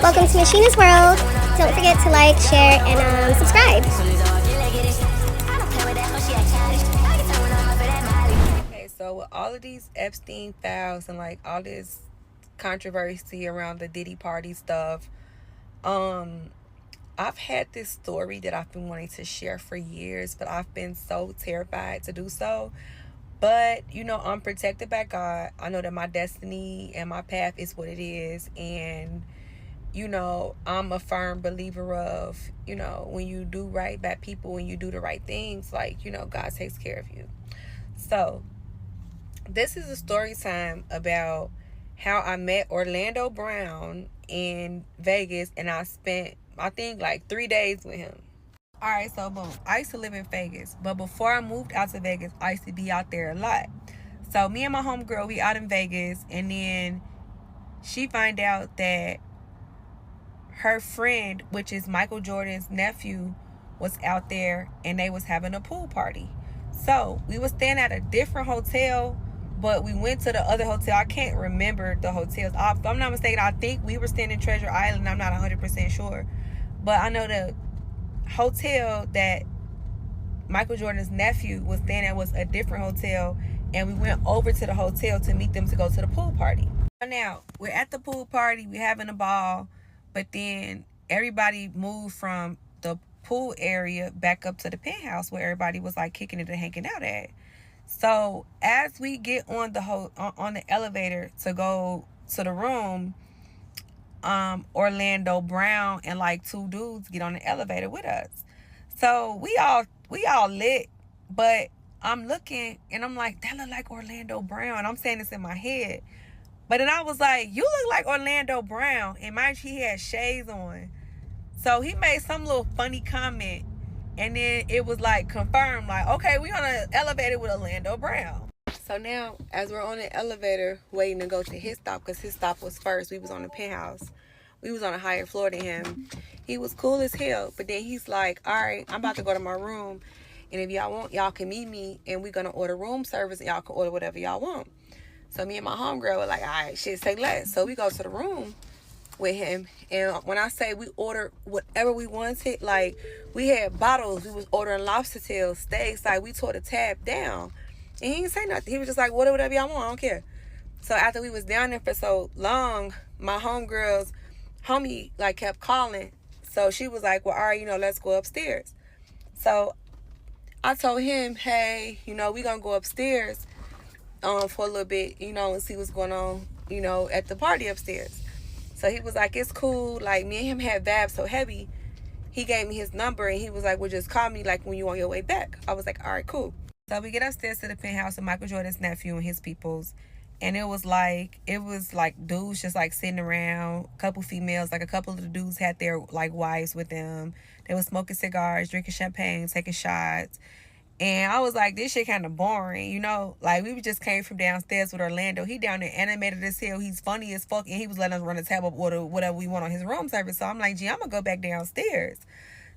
Welcome to Miss.sheeena's world. Don't forget to like, share, and subscribe. Okay, so with all of these Epstein files and like all this controversy around the Diddy party stuff, I've had this story that I've been wanting to share for years, but I've been so terrified to do so. But, I'm protected by God. I know that my destiny and my path is what it is. And, I'm a firm believer of, when you do right by people, when you do the right things, like, God takes care of you. So, this is a story time about how I met Orlando Brown in Vegas, and I spent, I think, like 3 days with him. All right, so boom. I used to live in Vegas, but before I moved out to Vegas, I used to be out there a lot. So me and my homegirl, we out in Vegas, and then she find out that her friend, which is Michael Jordan's nephew, was out there, and they was having a pool party. So we was staying at a different hotel, but we went to the other hotel. I can't remember the hotels. If I'm not mistaken, I think we were staying in Treasure Island. I'm not 100% sure, but I know the hotel that Michael Jordan's nephew was staying at was a different hotel, and we went over to the hotel to meet them to go to the pool party. Now we're at the pool party, we're having a ball, but then everybody moved from the pool area back up to the penthouse where everybody was like kicking it and hanging out at. So as we get on the elevator to go to the room, Orlando Brown and like two dudes get on the elevator with us. So we all lit, but I'm looking and I'm like, that look like Orlando Brown. I'm saying this in my head. But then I was like, you look like Orlando Brown. And mind you, he had shades on. So he made some little funny comment, and then it was like confirmed, like, okay, we on an elevator with Orlando Brown. So now, as we're on the elevator waiting to go to his stop, because his stop was first, we was on the penthouse. We was on a higher floor than him. He was cool as hell, but then he's like, all right, I'm about to go to my room, and if y'all want, y'all can meet me, and we're going to order room service, and y'all can order whatever y'all want. So me and my homegirl were like, all right, shit, say less. So we go to the room with him, and when I say we ordered whatever we wanted, like, we had bottles, we was ordering lobster tails, steaks, like, we tore the tab down. And he didn't say nothing. He was just like, whatever y'all want, I don't care. So after we was down there for so long, my homegirl's homie, like, kept calling. So she was like, well, all right, let's go upstairs. So I told him, hey, we gonna go upstairs for a little bit, and see what's going on, at the party upstairs. So he was like, it's cool. Like, me and him had vibes so heavy. He gave me his number, and he was like, well, just call me, like, when you on your way back. I was like, all right, cool. So we get upstairs to the penthouse of Michael Jordan's nephew and his peoples. And it was like dudes just like sitting around, a couple females, like a couple of the dudes had their like wives with them. They was smoking cigars, drinking champagne, taking shots. And I was like, this shit kind of boring, Like, we just came from downstairs with Orlando. He down there animated as hell. He's funny as fuck, and he was letting us run the tab up, order whatever we want on his room service. So I'm like, gee, I'm going to go back downstairs.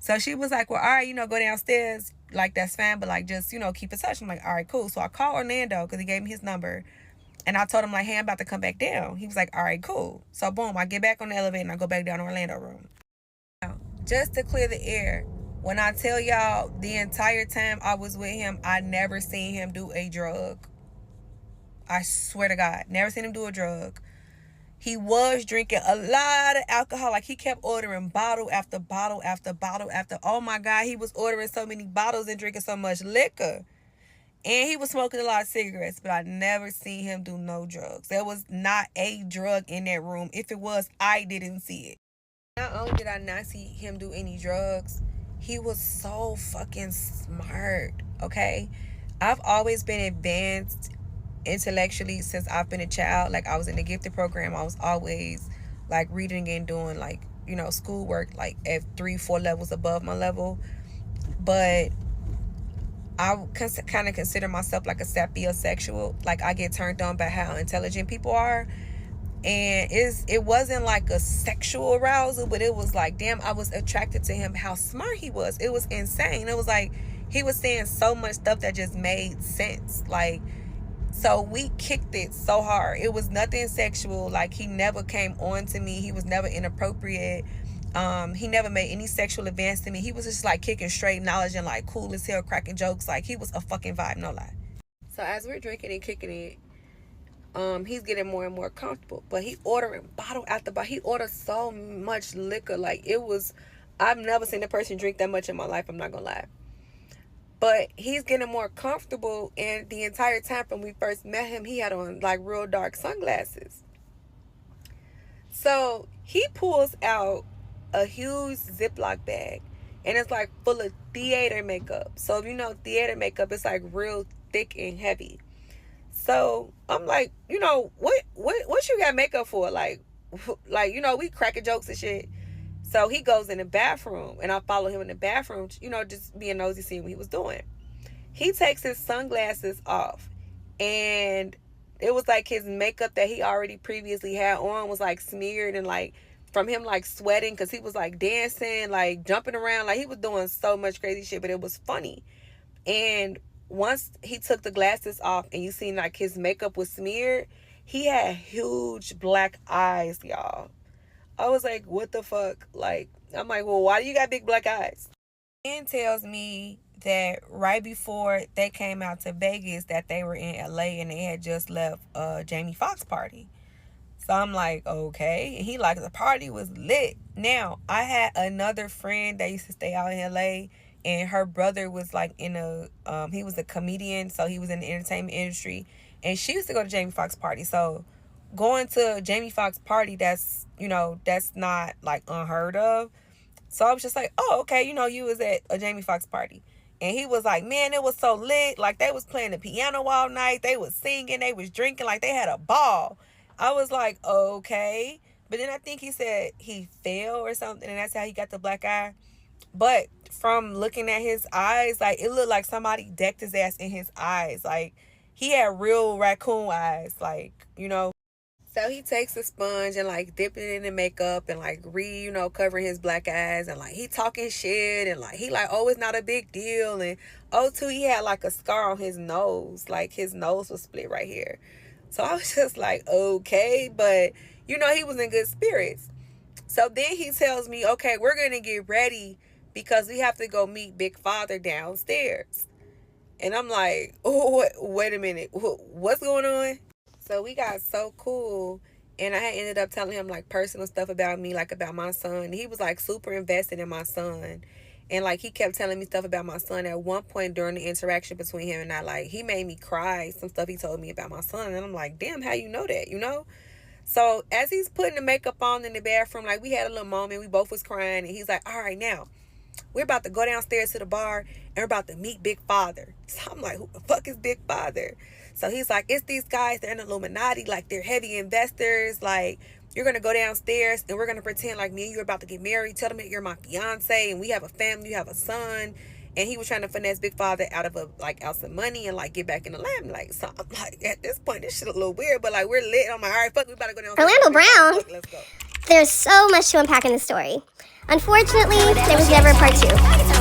So she was like, well, all right, go downstairs. Like, that's fine, but, like, just, keep in touch. I'm like, all right, cool. So I called Orlando because he gave me his number. And I told him, like, hey, I'm about to come back down. He was like, all right, cool. So, boom, I get back on the elevator and I go back down to Orlando room. Now, just to clear the air, when I tell y'all the entire time I was with him, I never seen him do a drug. I swear to God, never seen him do a drug. He was drinking a lot of alcohol. Like, he kept ordering bottle after bottle after bottle after. Oh, my God, he was ordering so many bottles and drinking so much liquor. And he was smoking a lot of cigarettes, but I never seen him do no drugs. There was not a drug in that room. If it was, I didn't see it. Not only did I not see him do any drugs, he was so fucking smart, okay? I've always been advanced intellectually since I've been a child. Like, I was in the gifted program. I was always, like, reading and doing, like, schoolwork, like, at 3-4 levels above my level. But I kind of consider myself like a sapiosexual. Like, I get turned on by how intelligent people are. And it wasn't like a sexual arousal, but it was like, damn, I was attracted to him, how smart he was. It was insane. It was like he was saying so much stuff that just made sense. Like, So we kicked it so hard. It was nothing sexual. Like, he never came on to me. He was never inappropriate. He never made any sexual advance to me. He was just like kicking straight knowledge and like cool as hell, cracking jokes. Like, he was a fucking vibe, no lie. So as we're drinking and kicking it, he's getting more and more comfortable. But he ordering bottle after bottle. He ordered so much liquor. Like, it was, I've never seen a person drink that much in my life, I'm not gonna lie. But he's getting more comfortable, and the entire time from we first met him, he had on like real dark sunglasses. So he pulls out a huge Ziploc bag, and it's like full of theater makeup. So if you know theater makeup, it's like real thick and heavy. So I'm like, you know, what you got makeup for? Like, you know, we cracking jokes and shit. So he goes in the bathroom, and I follow him in the bathroom, you know, just being nosy, seeing what he was doing. He takes his sunglasses off, and it was like his makeup that he already previously had on was like smeared, and like from him like sweating because he was like dancing, like jumping around, like he was doing so much crazy shit, but it was funny. And once he took the glasses off and you seen like his makeup was smeared, he had huge black eyes, y'all. I was like, what the fuck? Like, I'm like, well, why do you got big black eyes? Ben tells me that right before they came out to Vegas that they were in LA and they had just left a Jamie Foxx party. So I'm like, okay. And he like, the party was lit. Now, I had another friend that used to stay out in LA, and her brother was like in he was a comedian, so he was in the entertainment industry. And she used to go to Jamie Foxx party. So going to a Jamie Foxx party, that's, you know, that's not like unheard of. So I was just like, oh, okay, you know, you was at a Jamie Foxx party. And he was like, man, it was so lit. Like, they was playing the piano all night. They was singing. They was drinking. Like, they had a ball. I was like, okay. But then I think he said he fell or something, and that's how he got the black eye. But from looking at his eyes, like, it looked like somebody decked his ass in his eyes. Like, he had real raccoon eyes, like, you know. So he takes a sponge and like dipping it in the makeup and like covering his black eyes, and like he talking shit, and like he like, oh, it's not a big deal. And oh, too, he had like a scar on his nose, like his nose was split right here. So I was just like, okay, but you know, he was in good spirits. So then he tells me, okay, we're gonna get ready because we have to go meet Big Father downstairs. And I'm like, oh, wait a minute, what's going on? So we got so cool, and I had ended up telling him like personal stuff about me, like about my son. He was like super invested in my son, and like he kept telling me stuff about my son. At one point during the interaction between him and I, like he made me cry, some stuff he told me about my son, and I'm like, damn, how you know that, you know? So as he's putting the makeup on in the bathroom, like we had a little moment, we both was crying, and he's like, all right, now we're about to go downstairs to the bar, and we're about to meet Big Father. So I'm like, who the fuck is Big Father? So he's like, it's these guys, they're in the Illuminati, like they're heavy investors, like you're going to go downstairs and we're going to pretend like me and you are about to get married. Tell them that you're my fiance and we have a family, you have a son. And he was trying to finesse Big Father out some money and like get back in the limelight. So I'm like, at this point, this shit a little weird, but like we're lit. I'm like, all right, fuck, we about to go downstairs. Orlando Brown. Fuck, let's go. There's so much to unpack in this story. Unfortunately, there was never a part 2.